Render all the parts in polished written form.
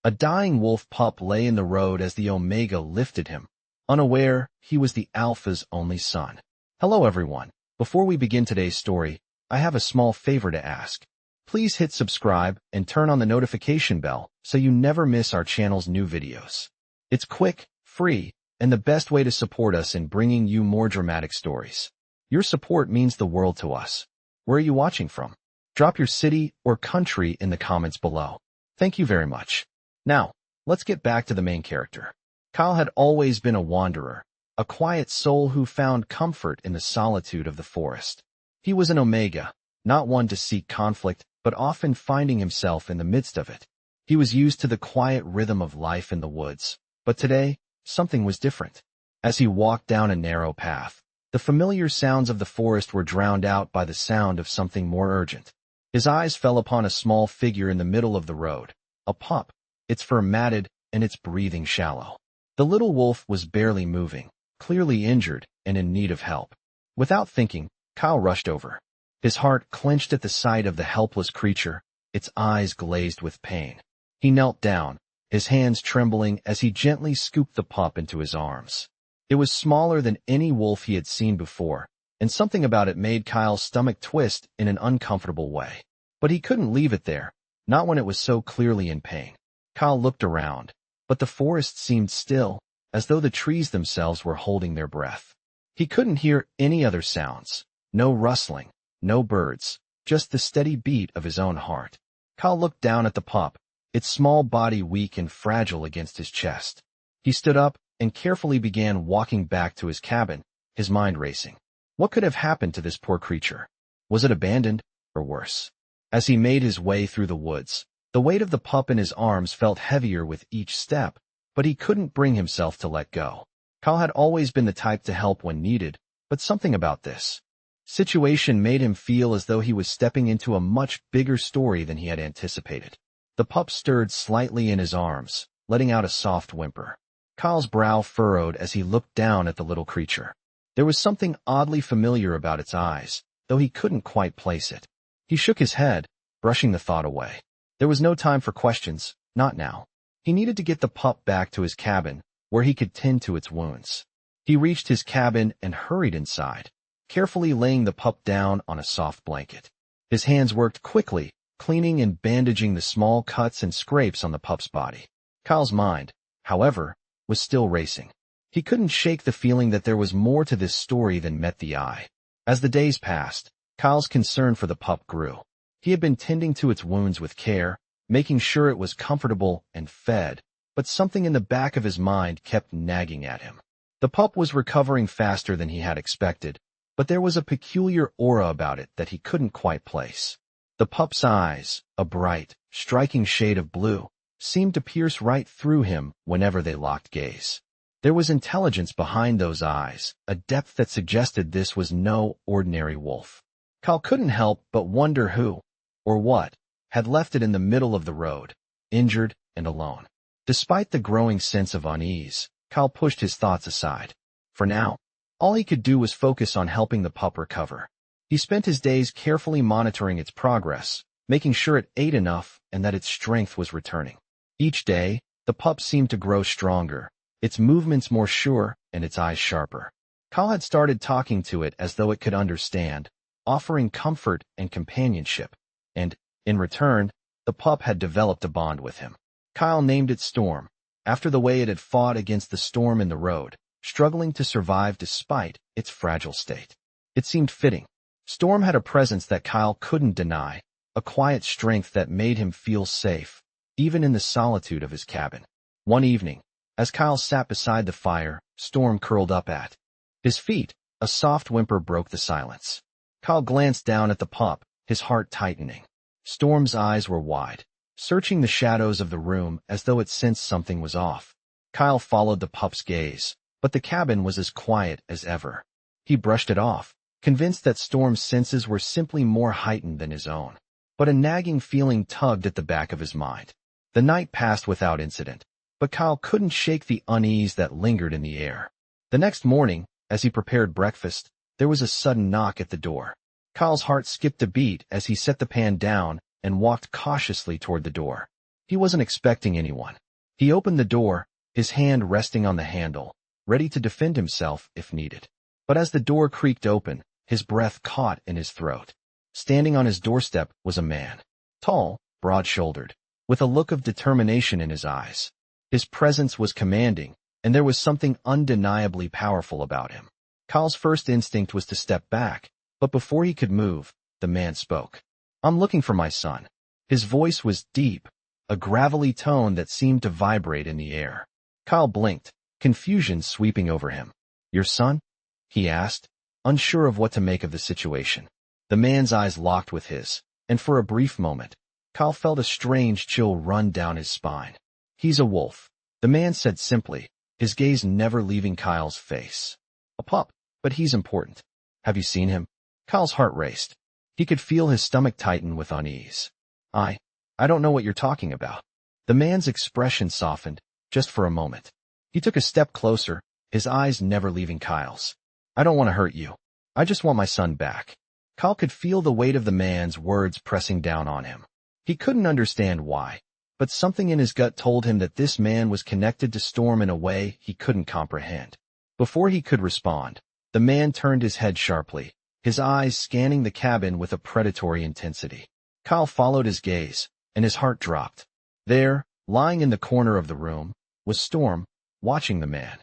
A dying wolf pup lay in the road as the Omega lifted him. Unaware, he was the Alpha's only son. Hello everyone. Before we begin today's story, I have a small favor to ask. Please hit subscribe and turn on the notification bell so you never miss our channel's new videos. It's quick, free, and the best way to support us in bringing you more dramatic stories. Your support means the world to us. Where are you watching from? Drop your city or country in the comments below. Thank you very much. Now, let's get back to the main character. Kyle had always been a wanderer, a quiet soul who found comfort in the solitude of the forest. He was an Omega, not one to seek conflict, but often finding himself in the midst of it. He was used to the quiet rhythm of life in the woods, but today, something was different. As he walked down a narrow path, the familiar sounds of the forest were drowned out by the sound of something more urgent. His eyes fell upon a small figure in the middle of the road, a pup, its fur matted and its breathing shallow. The little wolf was barely moving, clearly injured and in need of help. Without thinking, Kyle rushed over. His heart clenched at the sight of the helpless creature, its eyes glazed with pain. He knelt down, his hands trembling as he gently scooped the pup into his arms. It was smaller than any wolf he had seen before, and something about it made Kyle's stomach twist in an uncomfortable way. But he couldn't leave it there, not when it was so clearly in pain. Kyle looked around, but the forest seemed still, as though the trees themselves were holding their breath. He couldn't hear any other sounds, no rustling, no birds, just the steady beat of his own heart. Kyle looked down at the pup, its small body weak and fragile against his chest. He stood up and carefully began walking back to his cabin, his mind racing. What could have happened to this poor creature? Was it abandoned, or worse? As he made his way through the woods, the weight of the pup in his arms felt heavier with each step, but he couldn't bring himself to let go. Kyle had always been the type to help when needed, but something about this situation made him feel as though he was stepping into a much bigger story than he had anticipated. The pup stirred slightly in his arms, letting out a soft whimper. Kyle's brow furrowed as he looked down at the little creature. There was something oddly familiar about its eyes, though he couldn't quite place it. He shook his head, brushing the thought away. There was no time for questions, not now. He needed to get the pup back to his cabin, where he could tend to its wounds. He reached his cabin and hurried inside, carefully laying the pup down on a soft blanket. His hands worked quickly, cleaning and bandaging the small cuts and scrapes on the pup's body. Kyle's mind, however, was still racing. He couldn't shake the feeling that there was more to this story than met the eye. As the days passed, Kyle's concern for the pup grew. He had been tending to its wounds with care, making sure it was comfortable and fed, but something in the back of his mind kept nagging at him. The pup was recovering faster than he had expected, but there was a peculiar aura about it that he couldn't quite place. The pup's eyes, a bright, striking shade of blue, seemed to pierce right through him whenever they locked gaze. There was intelligence behind those eyes, a depth that suggested this was no ordinary wolf. Kyle couldn't help but wonder who, or what, had left it in the middle of the road, injured and alone. Despite the growing sense of unease, Kyle pushed his thoughts aside. For now, all he could do was focus on helping the pup recover. He spent his days carefully monitoring its progress, making sure it ate enough and that its strength was returning. Each day, the pup seemed to grow stronger, its movements more sure and its eyes sharper. Kyle had started talking to it as though it could understand, offering comfort and companionship. And, in return, the pup had developed a bond with him. Kyle named it Storm, after the way it had fought against the storm in the road, struggling to survive despite its fragile state. It seemed fitting. Storm had a presence that Kyle couldn't deny, a quiet strength that made him feel safe, even in the solitude of his cabin. One evening, as Kyle sat beside the fire, Storm curled up at his feet. A soft whimper broke the silence. Kyle glanced down at the pup, his heart tightening. Storm's eyes were wide, searching the shadows of the room as though it sensed something was off. Kyle followed the pup's gaze, but the cabin was as quiet as ever. He brushed it off, convinced that Storm's senses were simply more heightened than his own. But a nagging feeling tugged at the back of his mind. The night passed without incident, but Kyle couldn't shake the unease that lingered in the air. The next morning, as he prepared breakfast, there was a sudden knock at the door. Kyle's heart skipped a beat as he set the pan down and walked cautiously toward the door. He wasn't expecting anyone. He opened the door, his hand resting on the handle, ready to defend himself if needed. But as the door creaked open, his breath caught in his throat. Standing on his doorstep was a man. Tall, broad-shouldered, with a look of determination in his eyes. His presence was commanding, and there was something undeniably powerful about him. Kyle's first instinct was to step back, but before he could move, the man spoke. "I'm looking for my son." His voice was deep, a gravelly tone that seemed to vibrate in the air. Kyle blinked, confusion sweeping over him. "Your son?" he asked, unsure of what to make of the situation. The man's eyes locked with his, and for a brief moment, Kyle felt a strange chill run down his spine. "He's a wolf," the man said simply, his gaze never leaving Kyle's face. "A pup, but he's important. Have you seen him?" Kyle's heart raced. He could feel his stomach tighten with unease. I don't know what you're talking about." The man's expression softened, just for a moment. He took a step closer, his eyes never leaving Kyle's. "I don't want to hurt you. I just want my son back." Kyle could feel the weight of the man's words pressing down on him. He couldn't understand why, but something in his gut told him that this man was connected to Storm in a way he couldn't comprehend. Before he could respond, the man turned his head sharply, his eyes scanning the cabin with a predatory intensity. Kyle followed his gaze, and his heart dropped. There, lying in the corner of the room, was Storm, watching the man.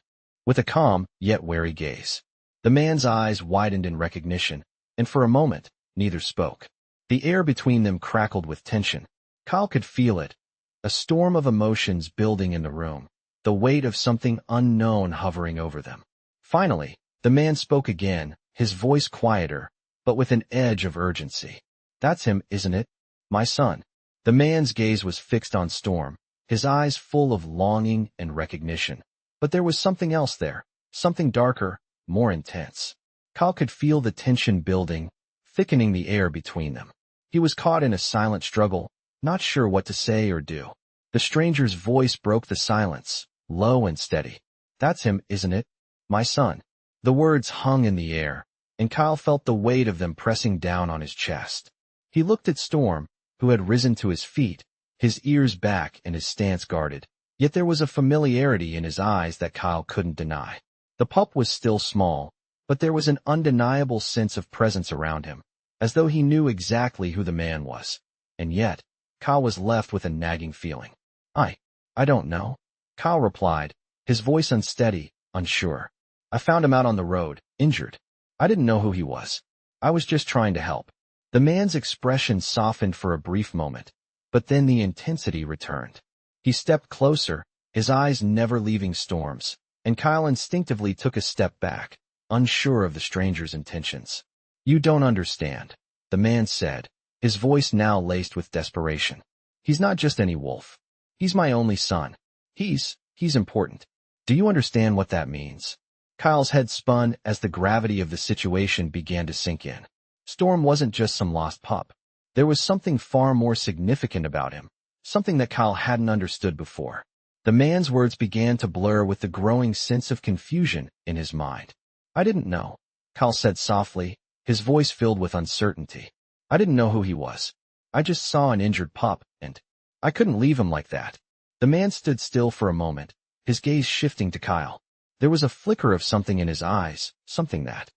With a calm, yet wary gaze. The man's eyes widened in recognition, and for a moment, neither spoke. The air between them crackled with tension. Kyle could feel it, a storm of emotions building in the room, the weight of something unknown hovering over them. Finally, the man spoke again, his voice quieter, but with an edge of urgency. "That's him, isn't it? My son." The man's gaze was fixed on Storm, his eyes full of longing and recognition. But there was something else there, something darker, more intense. Kyle could feel the tension building, thickening the air between them. He was caught in a silent struggle, not sure what to say or do. The stranger's voice broke the silence, low and steady. "That's him, isn't it? My son." The words hung in the air, and Kyle felt the weight of them pressing down on his chest. He looked at Storm, who had risen to his feet, his ears back and his stance guarded. Yet there was a familiarity in his eyes that Kyle couldn't deny. The pup was still small, but there was an undeniable sense of presence around him, as though he knew exactly who the man was. And yet, Kyle was left with a nagging feeling. I don't know," Kyle replied, his voice unsteady, unsure. "I found him out on the road, injured. I didn't know who he was. I was just trying to help." The man's expression softened for a brief moment, but then the intensity returned. He stepped closer, his eyes never leaving Storm's, and Kyle instinctively took a step back, unsure of the stranger's intentions. "You don't understand," the man said, his voice now laced with desperation. "He's not just any wolf. He's my only son. He's important. Do you understand what that means?" Kyle's head spun as the gravity of the situation began to sink in. Storm wasn't just some lost pup. There was something far more significant about him, something that Kyle hadn't understood before. The man's words began to blur with the growing sense of confusion in his mind. "I didn't know," Kyle said softly, his voice filled with uncertainty. "I didn't know who he was. I just saw an injured pup, and I couldn't leave him like that." The man stood still for a moment, his gaze shifting to Kyle. There was a flicker of something in his eyes, something that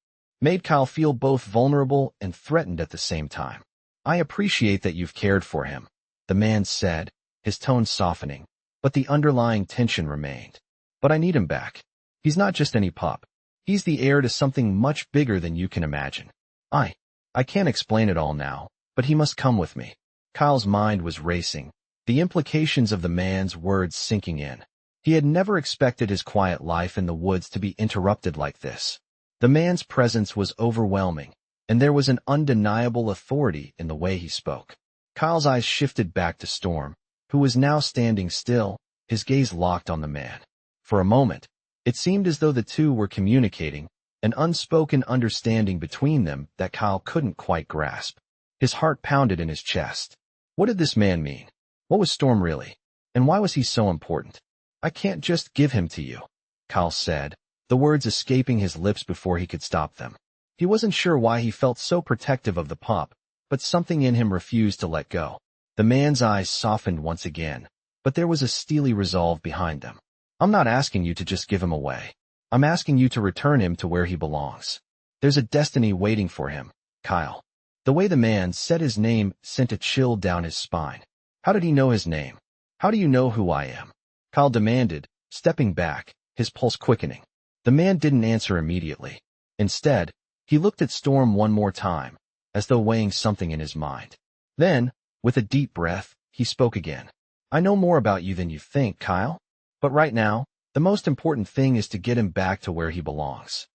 made Kyle feel both vulnerable and threatened at the same time. "I appreciate that you've cared for him," the man said, his tone softening, but the underlying tension remained. "But I need him back. He's not just any pup. He's the heir to something much bigger than you can imagine. I can't explain it all now, but he must come with me." Kyle's mind was racing, the implications of the man's words sinking in. He had never expected his quiet life in the woods to be interrupted like this. The man's presence was overwhelming, and there was an undeniable authority in the way he spoke. Kyle's eyes shifted back to Storm, who was now standing still, his gaze locked on the man. For a moment, it seemed as though the two were communicating, an unspoken understanding between them that Kyle couldn't quite grasp. His heart pounded in his chest. What did this man mean? What was Storm really? And why was he so important? "I can't just give him to you," Kyle said, the words escaping his lips before he could stop them. He wasn't sure why he felt so protective of the pup, but something in him refused to let go. The man's eyes softened once again, but there was a steely resolve behind them. I'm not asking you to just give him away. I'm asking you to return him to where he belongs. There's a destiny waiting for him, Kyle. The way the man said his name sent a chill down his spine. How did he know his name? How do you know who I am? Kyle demanded, stepping back, his pulse quickening. The man didn't answer immediately. Instead, he looked at Storm one more time, as though weighing something in his mind. Then, with a deep breath, he spoke again. I know more about you than you think, Kyle. But right now, the most important thing is to get him back to where he belongs.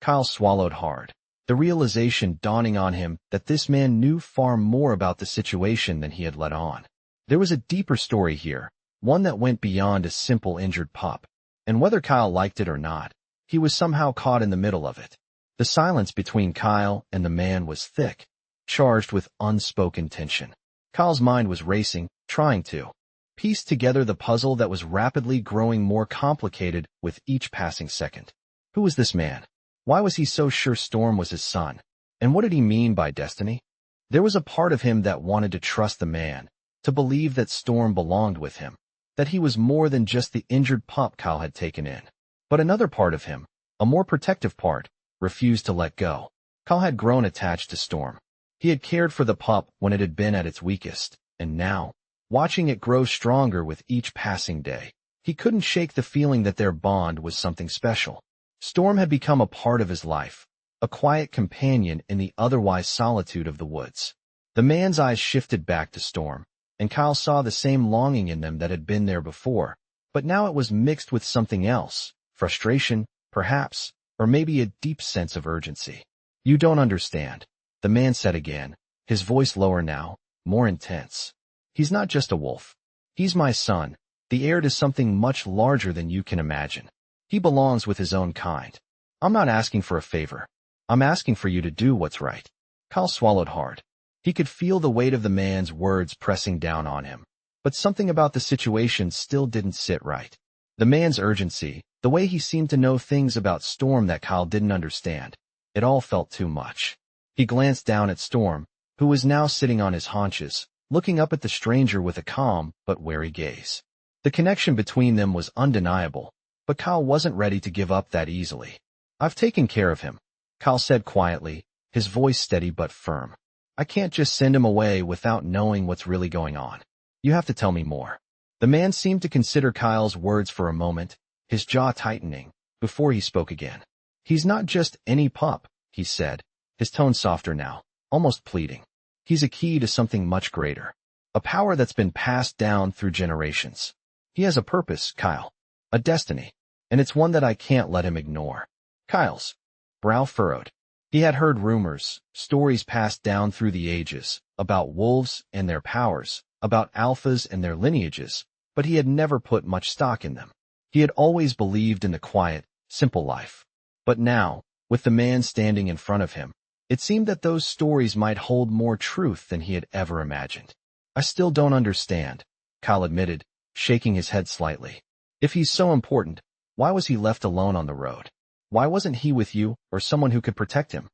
Kyle swallowed hard, the realization dawning on him that this man knew far more about the situation than he had let on. There was a deeper story here, one that went beyond a simple injured pup. And whether Kyle liked it or not, he was somehow caught in the middle of it. The silence between Kyle and the man was thick, charged with unspoken tension. Kyle's mind was racing, trying to piece together the puzzle that was rapidly growing more complicated with each passing second. Who was this man? Why was he so sure Storm was his son? And what did he mean by destiny? There was a part of him that wanted to trust the man, to believe that Storm belonged with him, that he was more than just the injured pup Kyle had taken in. But another part of him, a more protective part, refused to let go. Kyle had grown attached to Storm. He had cared for the pup when it had been at its weakest, and now, watching it grow stronger with each passing day, he couldn't shake the feeling that their bond was something special. Storm had become a part of his life, a quiet companion in the otherwise solitude of the woods. The man's eyes shifted back to Storm, and Kyle saw the same longing in them that had been there before, but now it was mixed with something else, frustration, perhaps, or maybe a deep sense of urgency. You don't understand, the man said again, his voice lower now, more intense. He's not just a wolf. He's my son, the heir to something much larger than you can imagine. He belongs with his own kind. I'm not asking for a favor. I'm asking for you to do what's right. Kyle swallowed hard. He could feel the weight of the man's words pressing down on him, but something about the situation still didn't sit right. The man's urgency, the way he seemed to know things about Storm that Kyle didn't understand, it all felt too much. He glanced down at Storm, who was now sitting on his haunches, looking up at the stranger with a calm but wary gaze. The connection between them was undeniable, but Kyle wasn't ready to give up that easily. I've taken care of him, Kyle said quietly, his voice steady but firm. I can't just send him away without knowing what's really going on. You have to tell me more. The man seemed to consider Kyle's words for a moment, his jaw tightening, before he spoke again. He's not just any pup, he said, his tone softer now, almost pleading. He's a key to something much greater, a power that's been passed down through generations. He has a purpose, Kyle, a destiny, and it's one that I can't let him ignore. Kyle's brow furrowed. He had heard rumors, stories passed down through the ages, about wolves and their powers, about alphas and their lineages, but he had never put much stock in them. He had always believed in the quiet, simple life. But now, with the man standing in front of him, it seemed that those stories might hold more truth than he had ever imagined. I still don't understand, Kyle admitted, shaking his head slightly. If he's so important, why was he left alone on the road? Why wasn't he with you or someone who could protect him?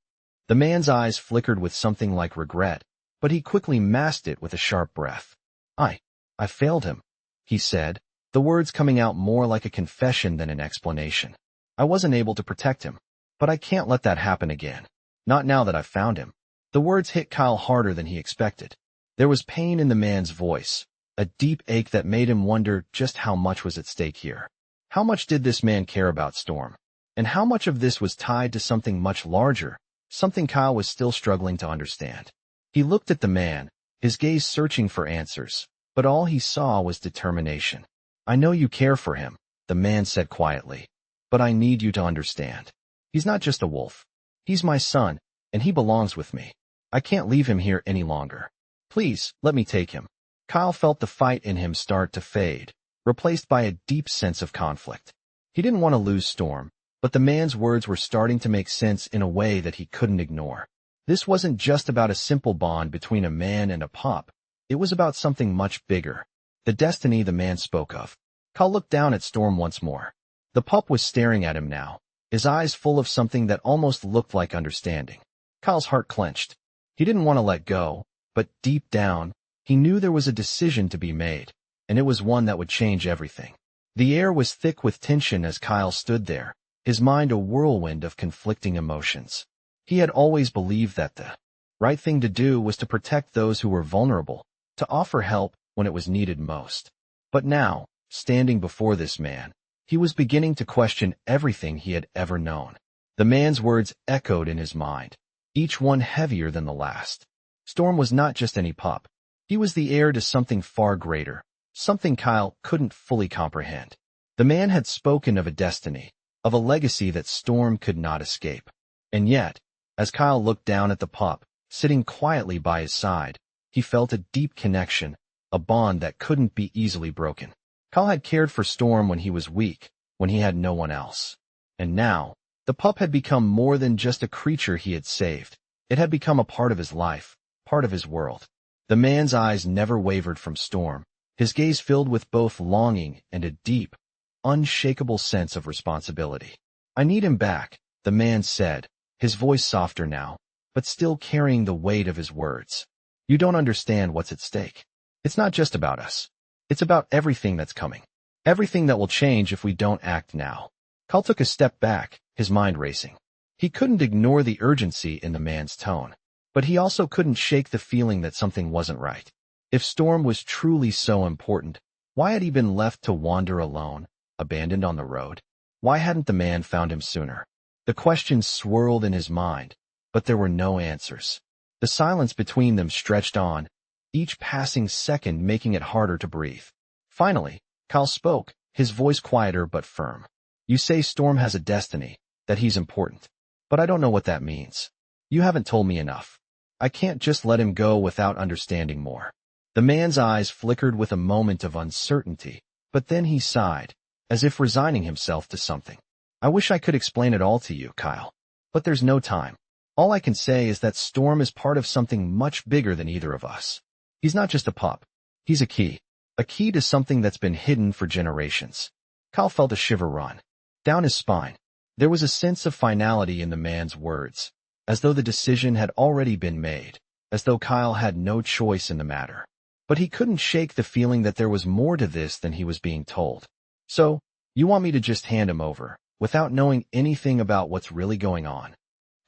The man's eyes flickered with something like regret, but he quickly masked it with a sharp breath. I failed him, he said, the words coming out more like a confession than an explanation. I wasn't able to protect him, but I can't let that happen again. Not now that I've found him. The words hit Kyle harder than he expected. There was pain in the man's voice, a deep ache that made him wonder just how much was at stake here. How much did this man care about Storm? And how much of this was tied to something much larger, something Kyle was still struggling to understand? He looked at the man, his gaze searching for answers, but all he saw was determination. I know you care for him, the man said quietly, but I need you to understand. He's not just a wolf. He's my son, and he belongs with me. I can't leave him here any longer. Please, let me take him. Kyle felt the fight in him start to fade, replaced by a deep sense of conflict. He didn't want to lose Storm, but the man's words were starting to make sense in a way that he couldn't ignore. This wasn't just about a simple bond between a man and a pup. It was about something much bigger, the destiny the man spoke of. Kyle looked down at Storm once more. The pup was staring at him now, his eyes full of something that almost looked like understanding. Kyle's heart clenched. He didn't want to let go, but deep down, he knew there was a decision to be made, and it was one that would change everything. The air was thick with tension as Kyle stood there, his mind a whirlwind of conflicting emotions. He had always believed that the right thing to do was to protect those who were vulnerable, to offer help when it was needed most. But now, standing before this man, he was beginning to question everything he had ever known. The man's words echoed in his mind, each one heavier than the last. Storm was not just any pup. He was the heir to something far greater, something Kyle couldn't fully comprehend. The man had spoken of a destiny, of a legacy that Storm could not escape. And yet, as Kyle looked down at the pup, sitting quietly by his side, he felt a deep connection, a bond that couldn't be easily broken. Kyle had cared for Storm when he was weak, when he had no one else. And now, the pup had become more than just a creature he had saved. It had become a part of his life, part of his world. The man's eyes never wavered from Storm, his gaze filled with both longing and a deep, unshakable sense of responsibility. "I need him back," the man said, his voice softer now, but still carrying the weight of his words. "You don't understand what's at stake. It's not just about us. It's about everything that's coming. Everything that will change if we don't act now." Kyle took a step back, his mind racing. He couldn't ignore the urgency in the man's tone, but he also couldn't shake the feeling that something wasn't right. If Storm was truly so important, why had he been left to wander alone, abandoned on the road? Why hadn't the man found him sooner? The questions swirled in his mind, but there were no answers. The silence between them stretched on, each passing second making it harder to breathe. Finally, Kyle spoke, his voice quieter but firm. "You say Storm has a destiny, that he's important. But I don't know what that means. You haven't told me enough. I can't just let him go without understanding more." The man's eyes flickered with a moment of uncertainty, but then he sighed, as if resigning himself to something. "I wish I could explain it all to you, Kyle. But there's no time. All I can say is that Storm is part of something much bigger than either of us. He's not just a pup. He's a key to something that's been hidden for generations." Kyle felt a shiver run down his spine. There was a sense of finality in the man's words, as though the decision had already been made, as though Kyle had no choice in the matter. But he couldn't shake the feeling that there was more to this than he was being told. "So, you want me to just hand him over, without knowing anything about what's really going on?"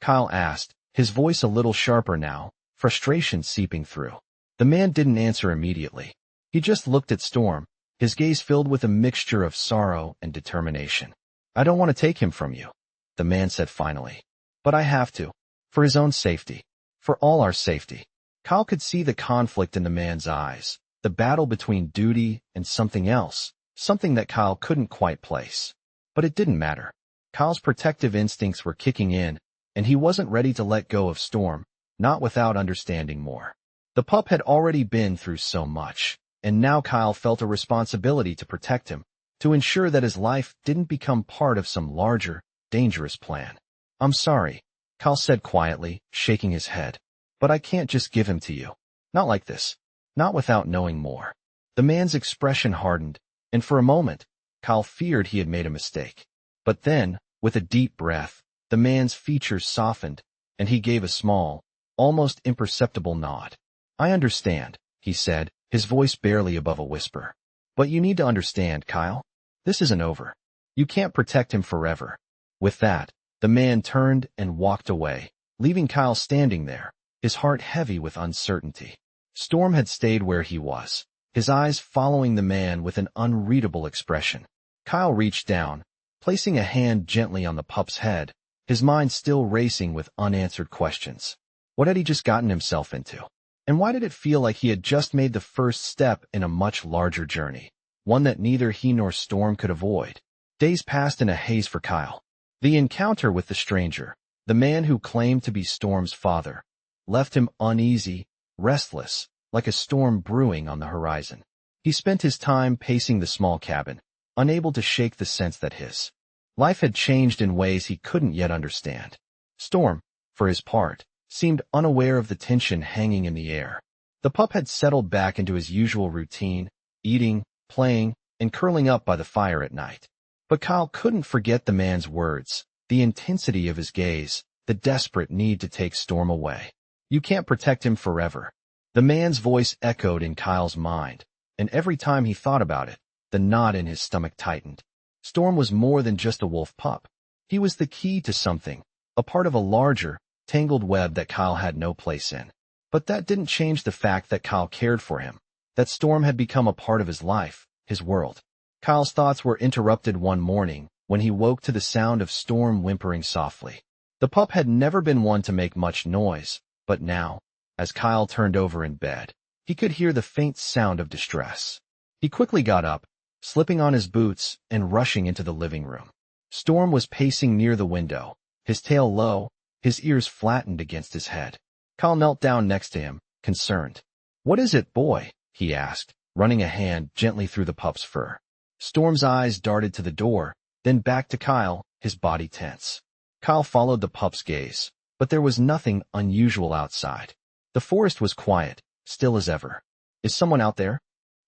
Kyle asked, his voice a little sharper now, frustration seeping through. The man didn't answer immediately. He just looked at Storm, his gaze filled with a mixture of sorrow and determination. "I don't want to take him from you," the man said finally. "But I have to. For his own safety. For all our safety." Kyle could see the conflict in the man's eyes, the battle between duty and something else, something that Kyle couldn't quite place. But it didn't matter. Kyle's protective instincts were kicking in, and he wasn't ready to let go of Storm, not without understanding more. The pup had already been through so much, and now Kyle felt a responsibility to protect him, to ensure that his life didn't become part of some larger, dangerous plan. "I'm sorry," Kyle said quietly, shaking his head. "But I can't just give him to you. Not like this. Not without knowing more." The man's expression hardened, and for a moment, Kyle feared he had made a mistake. But then, with a deep breath, the man's features softened, and he gave a small, almost imperceptible nod. "I understand," he said, his voice barely above a whisper. "But you need to understand, Kyle. This isn't over. You can't protect him forever." With that, the man turned and walked away, leaving Kyle standing there, his heart heavy with uncertainty. Storm had stayed where he was, his eyes following the man with an unreadable expression. Kyle reached down, placing a hand gently on the pup's head, his mind still racing with unanswered questions. What had he just gotten himself into? And why did it feel like he had just made the first step in a much larger journey, one that neither he nor Storm could avoid? Days passed in a haze for Kyle. The encounter with the stranger, the man who claimed to be Storm's father, left him uneasy, restless, like a storm brewing on the horizon. He spent his time pacing the small cabin, unable to shake the sense that his life had changed in ways he couldn't yet understand. Storm, for his part, seemed unaware of the tension hanging in the air. The pup had settled back into his usual routine, eating, playing, and curling up by the fire at night. But Kyle couldn't forget the man's words, the intensity of his gaze, the desperate need to take Storm away. "You can't protect him forever." The man's voice echoed in Kyle's mind, and every time he thought about it, the knot in his stomach tightened. Storm was more than just a wolf pup. He was the key to something, a part of a larger, tangled web that Kyle had no place in. But that didn't change the fact that Kyle cared for him, that Storm had become a part of his life, his world. Kyle's thoughts were interrupted one morning when he woke to the sound of Storm whimpering softly. The pup had never been one to make much noise, but now, as Kyle turned over in bed, he could hear the faint sound of distress. He quickly got up, slipping on his boots and rushing into the living room. Storm was pacing near the window, his tail low, his ears flattened against his head. Kyle knelt down next to him, concerned. "What is it, boy?" he asked, running a hand gently through the pup's fur. Storm's eyes darted to the door, then back to Kyle, his body tense. Kyle followed the pup's gaze, but there was nothing unusual outside. The forest was quiet, still as ever. "Is someone out there?"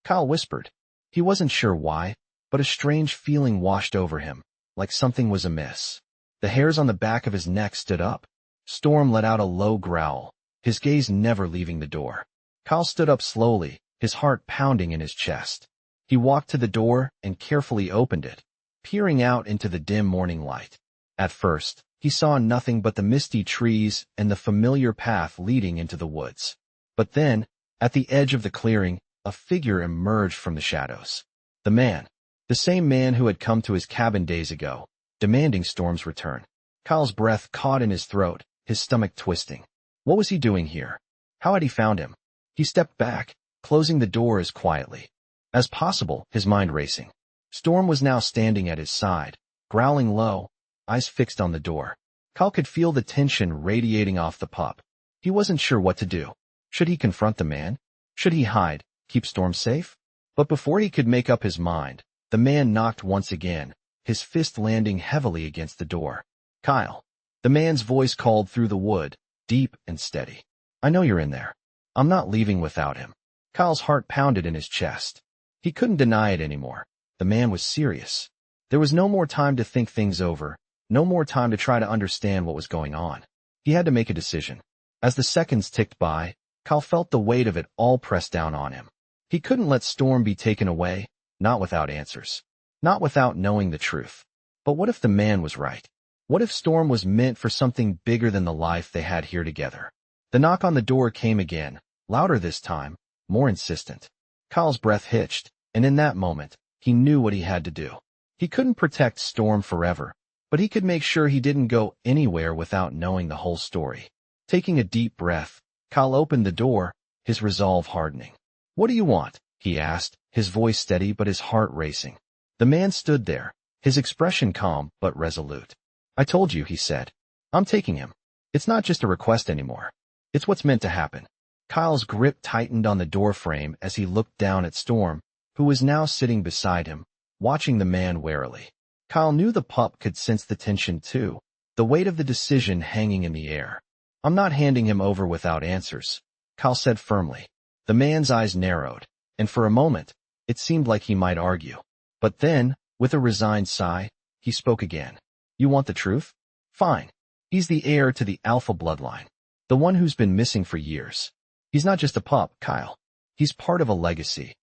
Kyle whispered. He wasn't sure why, but a strange feeling washed over him, like something was amiss. The hairs on the back of his neck stood up. Storm let out a low growl, his gaze never leaving the door. Kyle stood up slowly, his heart pounding in his chest. He walked to the door and carefully opened it, peering out into the dim morning light. At first, he saw nothing but the misty trees and the familiar path leading into the woods. But then, at the edge of the clearing, a figure emerged from the shadows. The man. The same man who had come to his cabin days ago, demanding Storm's return. Kyle's breath caught in his throat, his stomach twisting. What was he doing here? How had he found him? He stepped back, closing the door as quietly as possible, his mind racing. Storm was now standing at his side, growling low, eyes fixed on the door. Kyle could feel the tension radiating off the pup. He wasn't sure what to do. Should he confront the man? Should he hide, keep Storm safe? But before he could make up his mind, the man knocked once again, his fist landing heavily against the door. "Kyle." The man's voice called through the wood, deep and steady. "I know you're in there. I'm not leaving without him." Kyle's heart pounded in his chest. He couldn't deny it anymore. The man was serious. There was no more time to think things over, no more time to try to understand what was going on. He had to make a decision. As the seconds ticked by, Kyle felt the weight of it all pressed down on him. He couldn't let Storm be taken away, not without answers. Not without knowing the truth. But what if the man was right? What if Storm was meant for something bigger than the life they had here together? The knock on the door came again, louder this time, more insistent. Kyle's breath hitched, and in that moment, he knew what he had to do. He couldn't protect Storm forever, but he could make sure he didn't go anywhere without knowing the whole story. Taking a deep breath, Kyle opened the door, his resolve hardening. "What do you want?" he asked, his voice steady but his heart racing. The man stood there, his expression calm but resolute. "I told you," he said. "I'm taking him. It's not just a request anymore. It's what's meant to happen." Kyle's grip tightened on the doorframe as he looked down at Storm, who was now sitting beside him, watching the man warily. Kyle knew the pup could sense the tension too, the weight of the decision hanging in the air. "I'm not handing him over without answers," Kyle said firmly. The man's eyes narrowed, and for a moment, it seemed like he might argue. But then, with a resigned sigh, he spoke again. "You want the truth? Fine. He's the heir to the Alpha bloodline, the one who's been missing for years. He's not just a pup, Kyle. He's part of a legacy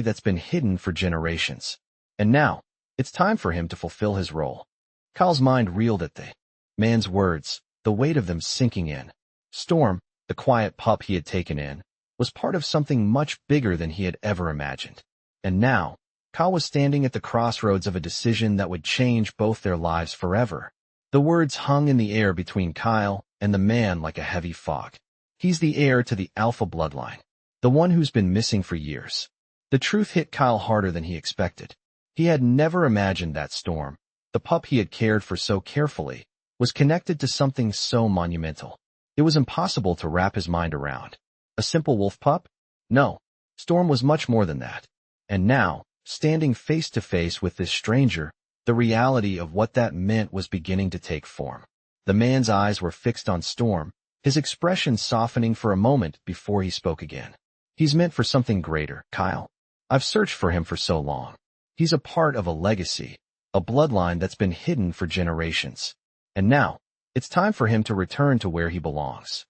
that's been hidden for generations. And now, it's time for him to fulfill his role." Kyle's mind reeled at the man's words, the weight of them sinking in. Storm, the quiet pup he had taken in, was part of something much bigger than he had ever imagined. And now, Kyle was standing at the crossroads of a decision that would change both their lives forever. The words hung in the air between Kyle and the man like a heavy fog. He's the heir to the Alpha bloodline, the one who's been missing for years. The truth hit Kyle harder than he expected. He had never imagined that Storm, the pup he had cared for so carefully, was connected to something so monumental. It was impossible to wrap his mind around. A simple wolf pup? No, Storm was much more than that. And now, standing face to face with this stranger, the reality of what that meant was beginning to take form. The man's eyes were fixed on Storm, his expression softening for a moment before he spoke again. "He's meant for something greater, Kyle. I've searched for him for so long. He's a part of a legacy, a bloodline that's been hidden for generations. And now, it's time for him to return to where he belongs."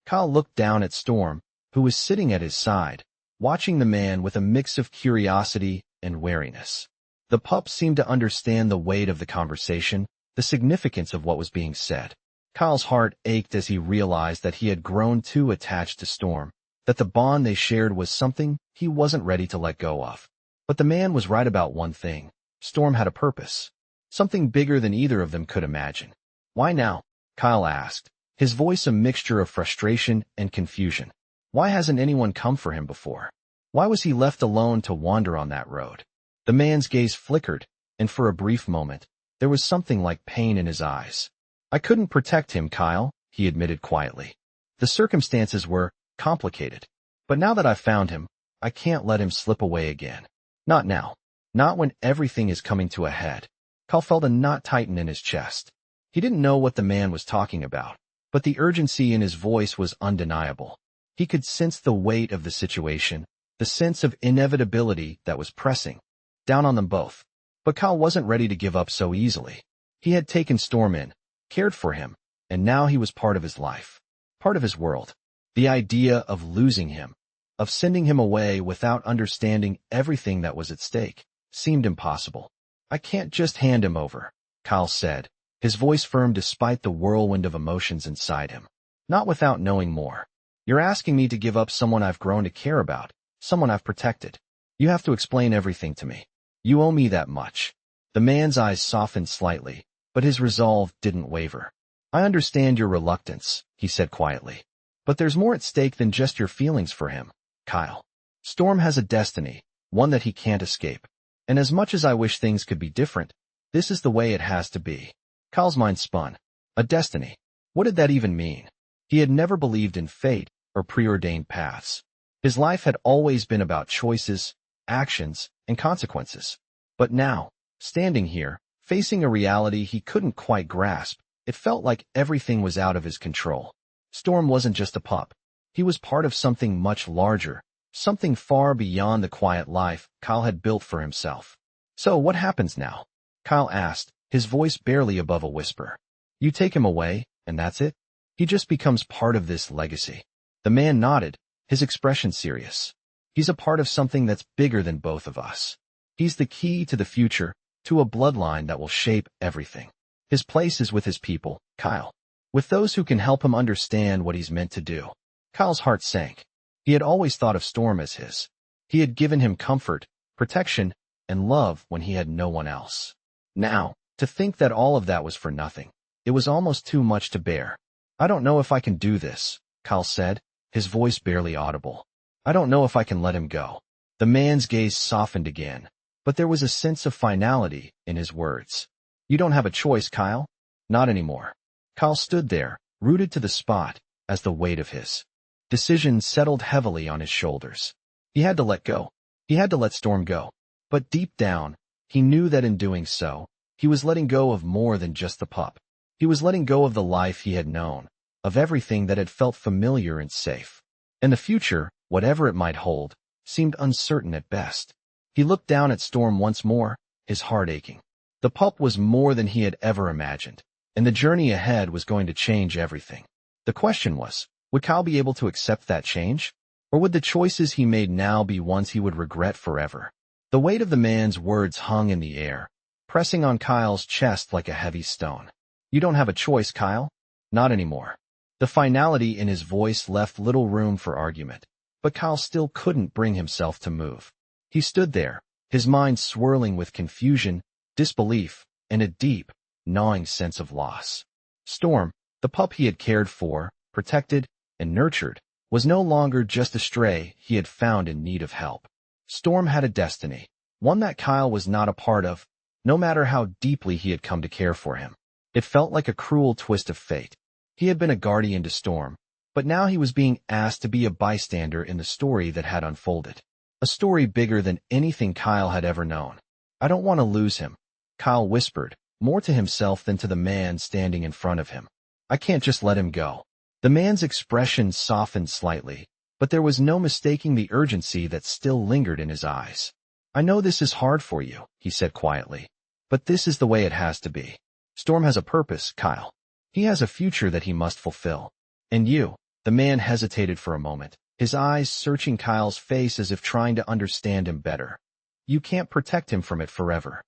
Kyle looked down at Storm, who was sitting at his side, watching the man with a mix of curiosity and wariness. The pup seemed to understand the weight of the conversation, the significance of what was being said. Kyle's heart ached as he realized that he had grown too attached to Storm, that the bond they shared was something he wasn't ready to let go of. But the man was right about one thing. Storm had a purpose, something bigger than either of them could imagine. "Why now?" Kyle asked, his voice a mixture of frustration and confusion. Why hasn't anyone come for him before? Why was he left alone to wander on that road? The man's gaze flickered, and for a brief moment, there was something like pain in his eyes. "I couldn't protect him, Kyle," he admitted quietly. "The circumstances were complicated. But now that I've found him, I can't let him slip away again. Not now. Not when everything is coming to a head." Kyle felt a knot tighten in his chest. He didn't know what the man was talking about, but the urgency in his voice was undeniable. He could sense the weight of the situation, the sense of inevitability that was pressing down on them both. But Kyle wasn't ready to give up so easily. He had taken Storm in, cared for him, and now he was part of his life, part of his world. The idea of losing him, of sending him away without understanding everything that was at stake, seemed impossible. "I can't just hand him over," Kyle said, his voice firm despite the whirlwind of emotions inside him. "Not without knowing more. You're asking me to give up someone I've grown to care about, someone I've protected. You have to explain everything to me. You owe me that much." The man's eyes softened slightly, but his resolve didn't waver. "I understand your reluctance," he said quietly. "But there's more at stake than just your feelings for him, Kyle. Storm has a destiny, one that he can't escape. And as much as I wish things could be different, this is the way it has to be." Kyle's mind spun. A destiny. What did that even mean? He had never believed in fate or preordained paths. His life had always been about choices, actions, and consequences. But now, standing here, facing a reality he couldn't quite grasp, it felt like everything was out of his control. Storm wasn't just a pup. He was part of something much larger, something far beyond the quiet life Kyle had built for himself. "So what happens now?" Kyle asked, his voice barely above a whisper. "You take him away, and that's it? He just becomes part of this legacy?" The man nodded, his expression serious. "He's a part of something that's bigger than both of us. He's the key to the future, to a bloodline that will shape everything. His place is with his people, Kyle. With those who can help him understand what he's meant to do." Kyle's heart sank. He had always thought of Storm as his. He had given him comfort, protection, and love when he had no one else. Now, to think that all of that was for nothing. It was almost too much to bear. "I don't know if I can do this," Kyle said, his voice barely audible. "I don't know if I can let him go." The man's gaze softened again, but there was a sense of finality in his words. "You don't have a choice, Kyle. Not anymore." Kyle stood there, rooted to the spot, as the weight of his decision settled heavily on his shoulders. He had to let go. He had to let Storm go. But deep down, he knew that in doing so, he was letting go of more than just the pup. He was letting go of the life he had known, of everything that had felt familiar and safe. And the future, whatever it might hold, seemed uncertain at best. He looked down at Storm once more, his heart aching. The pup was more than he had ever imagined, and the journey ahead was going to change everything. The question was, would Kyle be able to accept that change? Or would the choices he made now be ones he would regret forever? The weight of the man's words hung in the air, pressing on Kyle's chest like a heavy stone. "You don't have a choice, Kyle. Not anymore." The finality in his voice left little room for argument, but Kyle still couldn't bring himself to move. He stood there, his mind swirling with confusion, disbelief, and a deep, gnawing sense of loss. Storm, the pup he had cared for, protected, and nurtured, was no longer just a stray he had found in need of help. Storm had a destiny, one that Kyle was not a part of, no matter how deeply he had come to care for him. It felt like a cruel twist of fate. He had been a guardian to Storm, but now he was being asked to be a bystander in the story that had unfolded. A story bigger than anything Kyle had ever known. "I don't want to lose him," Kyle whispered, more to himself than to the man standing in front of him. "I can't just let him go." The man's expression softened slightly, but there was no mistaking the urgency that still lingered in his eyes. "I know this is hard for you," he said quietly, "but this is the way it has to be. Storm has a purpose, Kyle. He has a future that he must fulfill. And you," the man hesitated for a moment, his eyes searching Kyle's face as if trying to understand him better. You can't protect him from it forever.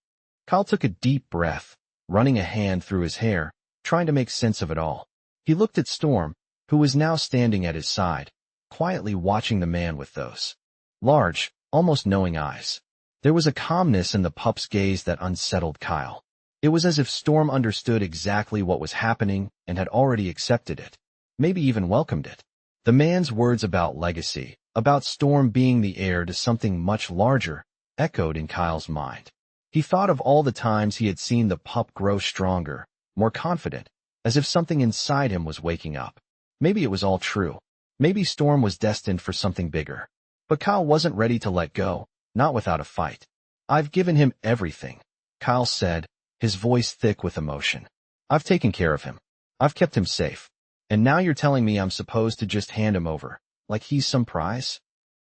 Kyle took a deep breath, running a hand through his hair, trying to make sense of it all. He looked at Storm, who was now standing at his side, quietly watching the man with those large, almost knowing eyes. There was a calmness in the pup's gaze that unsettled Kyle. It was as if Storm understood exactly what was happening and had already accepted it, maybe even welcomed it. The man's words about legacy, about Storm being the heir to something much larger, echoed in Kyle's mind. He thought of all the times he had seen the pup grow stronger, more confident, as if something inside him was waking up. Maybe it was all true. Maybe Storm was destined for something bigger. But Kyle wasn't ready to let go, not without a fight. I've given him everything, Kyle said, his voice thick with emotion. I've taken care of him. I've kept him safe. And now you're telling me I'm supposed to just hand him over, like he's some prize?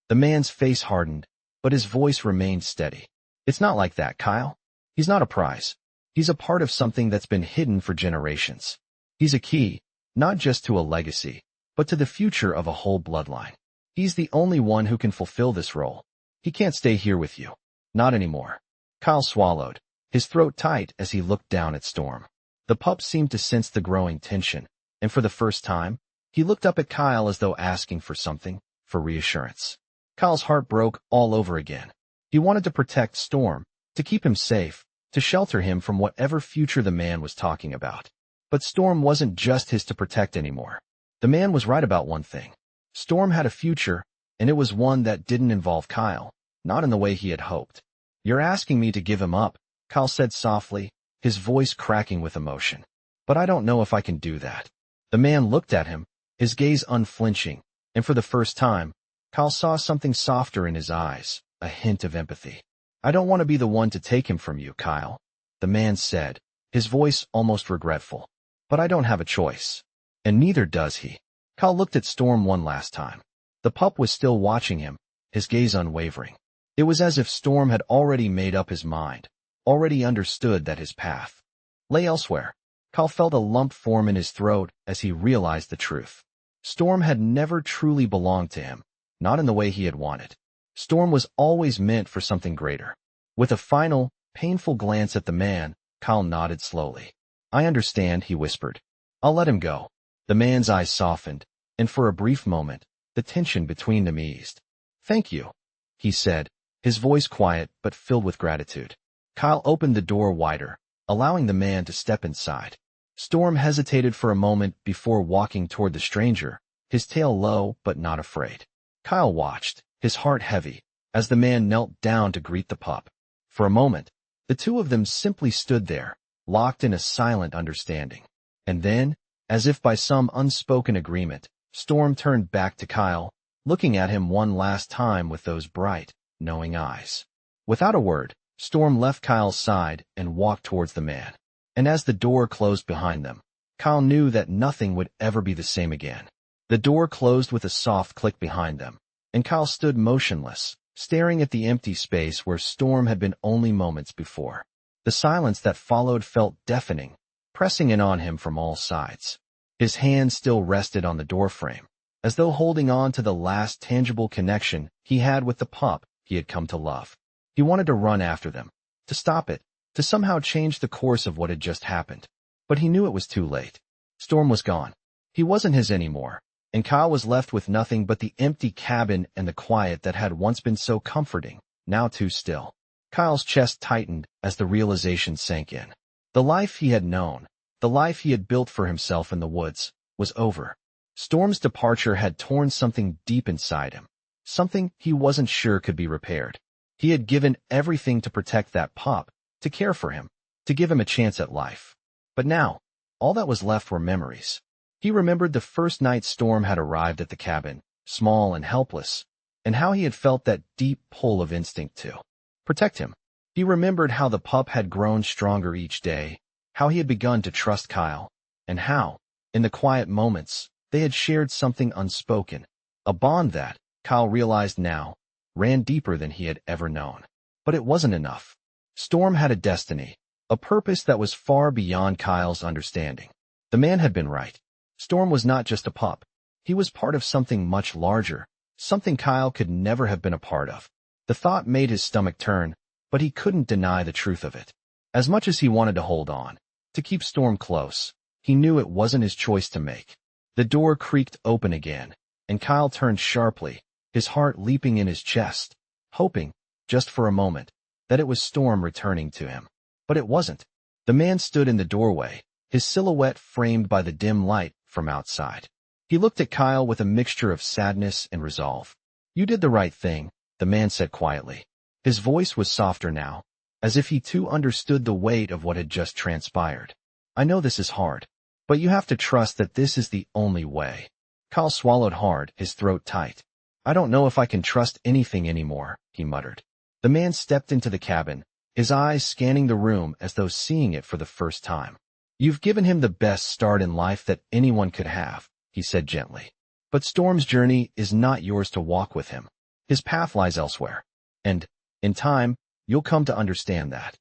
The man's face hardened, but his voice remained steady. It's not like that, Kyle. He's not a prize. He's a part of something that's been hidden for generations. He's a key, not just to a legacy, but to the future of a whole bloodline. He's the only one who can fulfill this role. He can't stay here with you. Not anymore. Kyle swallowed, his throat tight as he looked down at Storm. The pup seemed to sense the growing tension, and for the first time, he looked up at Kyle as though asking for something, for reassurance. Kyle's heart broke all over again. He wanted to protect Storm, to keep him safe, to shelter him from whatever future the man was talking about. But Storm wasn't just his to protect anymore. The man was right about one thing. Storm had a future, and it was one that didn't involve Kyle, not in the way he had hoped. You're asking me to give him up, Kyle said softly, his voice cracking with emotion. But I don't know if I can do that. The man looked at him, his gaze unflinching, and for the first time, Kyle saw something softer in his eyes, a hint of empathy. I don't want to be the one to take him from you, Kyle, the man said, his voice almost regretful. But I don't have a choice. And neither does he. Kyle looked at Storm one last time. The pup was still watching him, his gaze unwavering. It was as if Storm had already made up his mind, already understood that his path lay elsewhere. Kyle felt a lump form in his throat as he realized the truth. Storm had never truly belonged to him, not in the way he had wanted. Storm was always meant for something greater. With a final, painful glance at the man, Kyle nodded slowly. I understand, he whispered. I'll let him go. The man's eyes softened, and for a brief moment, the tension between them eased. Thank you, he said, his voice quiet but filled with gratitude. Kyle opened the door wider, allowing the man to step inside. Storm hesitated for a moment before walking toward the stranger, his tail low but not afraid. Kyle watched, his heart heavy, as the man knelt down to greet the pup. For a moment, the two of them simply stood there, locked in a silent understanding. And then, as if by some unspoken agreement, Storm turned back to Kyle, looking at him one last time with those bright, knowing eyes. Without a word, Storm left Kyle's side and walked towards the man. And as the door closed behind them, Kyle knew that nothing would ever be the same again. The door closed with a soft click behind them, and Kyle stood motionless, staring at the empty space where Storm had been only moments before. The silence that followed felt deafening, pressing in on him from all sides. His hand still rested on the doorframe, as though holding on to the last tangible connection he had with the pup he had come to love. He wanted to run after them, to stop it, to somehow change the course of what had just happened. But he knew it was too late. Storm was gone. He wasn't his anymore, and Kyle was left with nothing but the empty cabin and the quiet that had once been so comforting, now too still. Kyle's chest tightened as the realization sank in. The life he had known, the life he had built for himself in the woods, was over. Storm's departure had torn something deep inside him, something he wasn't sure could be repaired. He had given everything to protect that pup, to care for him, to give him a chance at life. But now, all that was left were memories. He remembered the first night Storm had arrived at the cabin, small and helpless, and how he had felt that deep pull of instinct to protect him. He remembered how the pup had grown stronger each day, how he had begun to trust Kyle, and how, in the quiet moments, they had shared something unspoken, a bond that, Kyle realized now, ran deeper than he had ever known. But it wasn't enough. Storm had a destiny, a purpose that was far beyond Kyle's understanding. The man had been right. Storm was not just a pup. He was part of something much larger, something Kyle could never have been a part of. The thought made his stomach turn, but he couldn't deny the truth of it. As much as he wanted to hold on, to keep Storm close, he knew it wasn't his choice to make. The door creaked open again, and Kyle turned sharply, his heart leaping in his chest, hoping, just for a moment, that it was Storm returning to him. But it wasn't. The man stood in the doorway, his silhouette framed by the dim light from outside. He looked at Kyle with a mixture of sadness and resolve. "You did the right thing," the man said quietly. His voice was softer now, as if he too understood the weight of what had just transpired. "I know this is hard, but you have to trust that this is the only way." Kyle swallowed hard, his throat tight. "I don't know if I can trust anything anymore," he muttered. The man stepped into the cabin, his eyes scanning the room as though seeing it for the first time. "You've given him the best start in life that anyone could have," he said gently. "But Storm's journey is not yours to walk with him. His path lies elsewhere. And, in time, you'll come to understand that."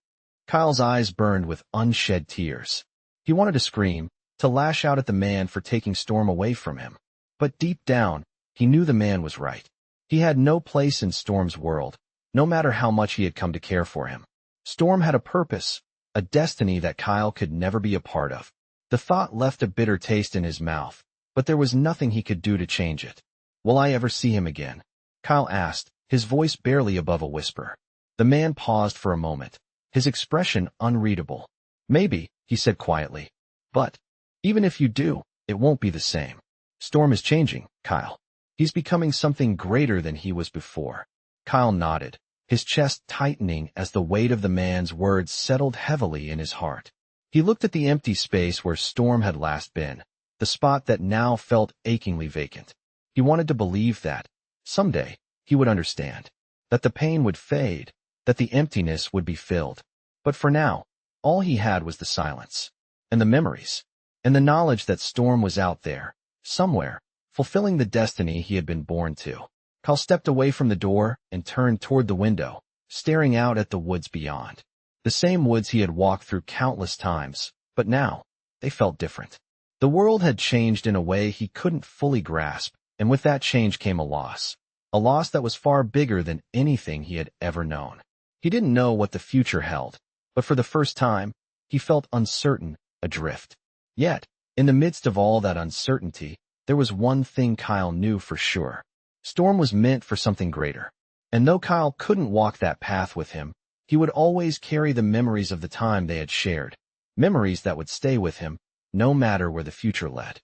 Kyle's eyes burned with unshed tears. He wanted to scream, to lash out at the man for taking Storm away from him. But deep down, he knew the man was right. He had no place in Storm's world, no matter how much he had come to care for him. Storm had a purpose, a destiny that Kyle could never be a part of. The thought left a bitter taste in his mouth, but there was nothing he could do to change it. "Will I ever see him again?" Kyle asked, his voice barely above a whisper. The man paused for a moment, his expression unreadable. "Maybe," he said quietly. "But, even if you do, it won't be the same. Storm is changing, Kyle. He's becoming something greater than he was before." Kyle nodded, his chest tightening as the weight of the man's words settled heavily in his heart. He looked at the empty space where Storm had last been, the spot that now felt achingly vacant. He wanted to believe that, someday, he would understand, that the pain would fade, that the emptiness would be filled. But for now, all he had was the silence, and the memories, and the knowledge that Storm was out there, somewhere, fulfilling the destiny he had been born to. Kyle stepped away from the door and turned toward the window, staring out at the woods beyond. The same woods he had walked through countless times, but now, they felt different. The world had changed in a way he couldn't fully grasp, and with that change came a loss that was far bigger than anything he had ever known. He didn't know what the future held, but for the first time, he felt uncertain, adrift. Yet, in the midst of all that uncertainty, there was one thing Kyle knew for sure. Storm was meant for something greater. And though Kyle couldn't walk that path with him, he would always carry the memories of the time they had shared, memories that would stay with him, no matter where the future led.